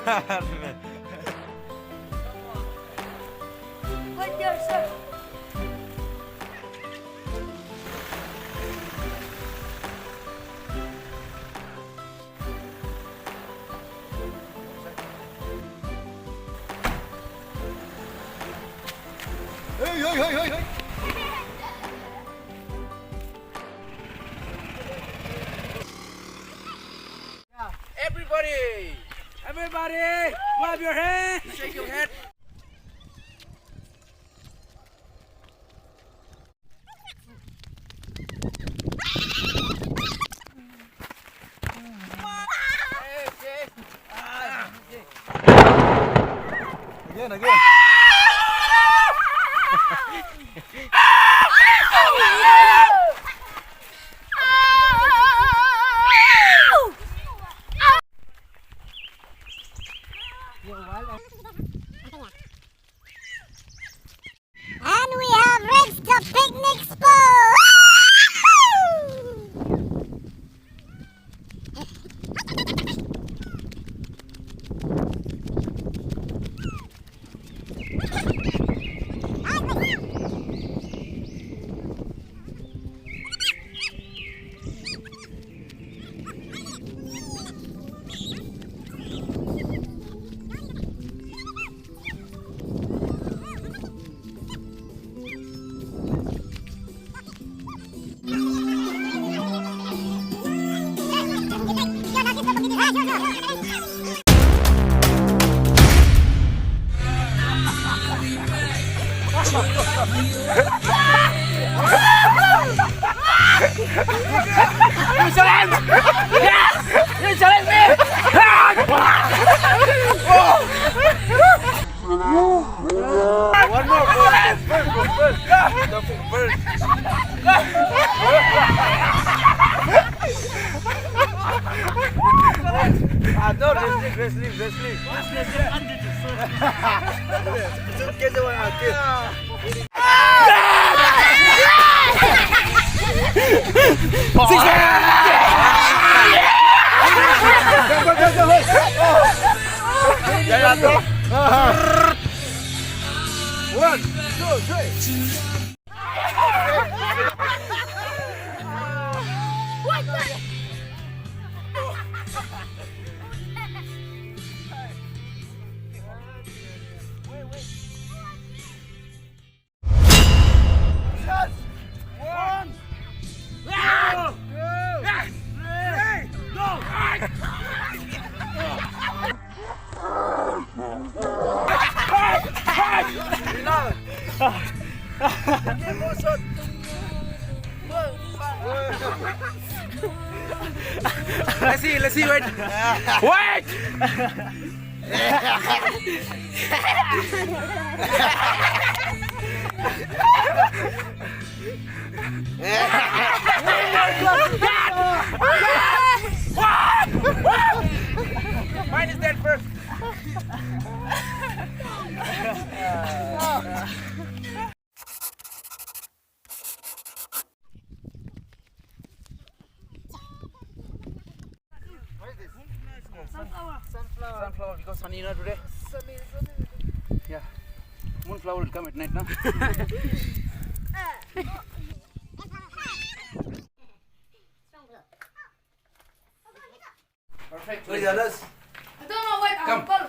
Wait there, sir. Hey. Everybody, wave your hand, shake your head. Again. And we have reached the picnic spot. One more. Bird. No, let's leave. Get the one out, One, two, three. What the? Let's see, wait. Mine is dead first. Sunflower because sunny today. Yeah. Moonflower will come at night now. Perfect. Where's the others? I don't know what Come. uncle.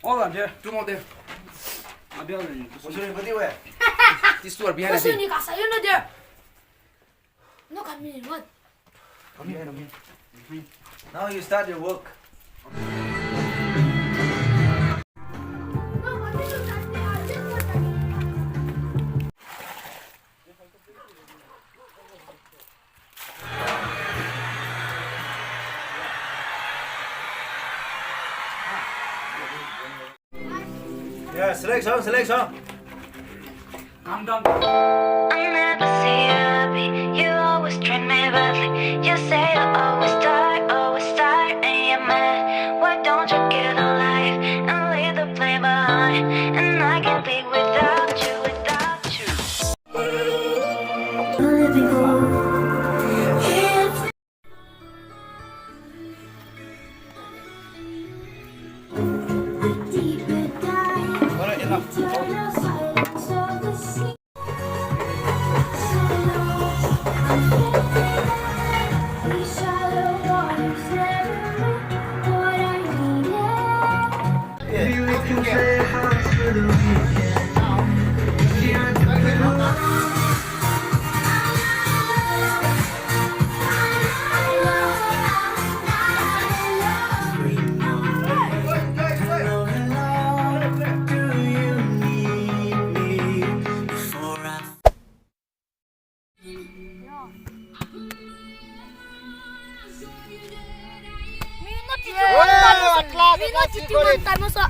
Hold on there. Two more there. What's your name? Where? These two are behind us. Kasi ni kasayo na there. No kami what? Come here. Now you start your work. Yeah, select song. Calm down. I never see you happy. You always treat me badly. You say you always tired, and you're mad. Why don't you get a life and leave the play behind? And I can't be without you. Living home.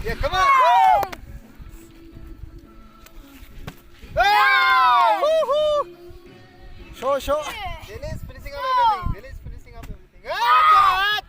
Yeah, come on! Hey! Woohoo! Show. Lily's finishing up everything. Ah,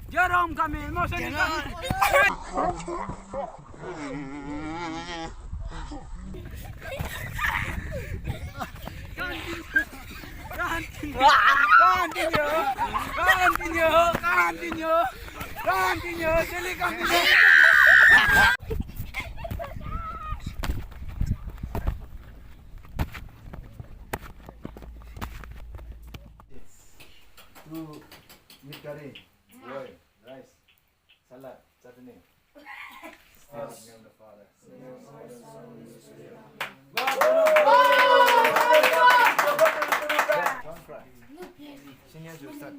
Jerome kami, mau sini kami. Continue, sini continue. Two meat curry, boil, rice, salad, chutney. Stars name the Father. Don't cry. Senior juice, start.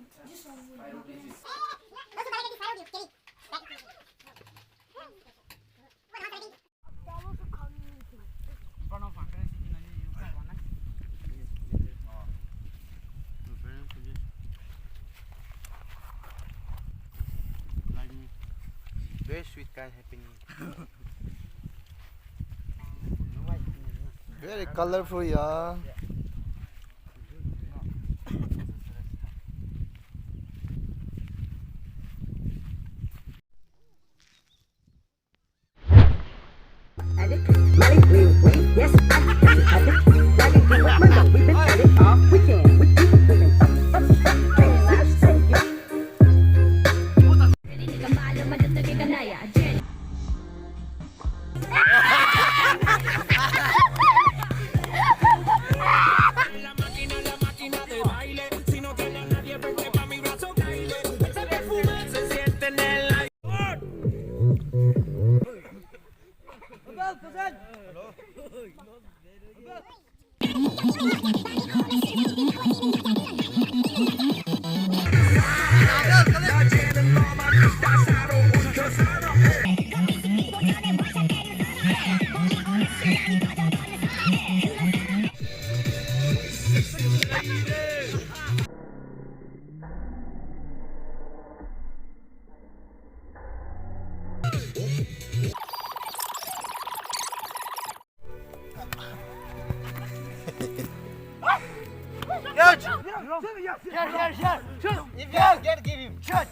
Very sweet guy happening. Very colorful, yeah. Yes, I got it. Like a good window, we've been at it all weekend. We keep moving up, last say. Give him. Shut.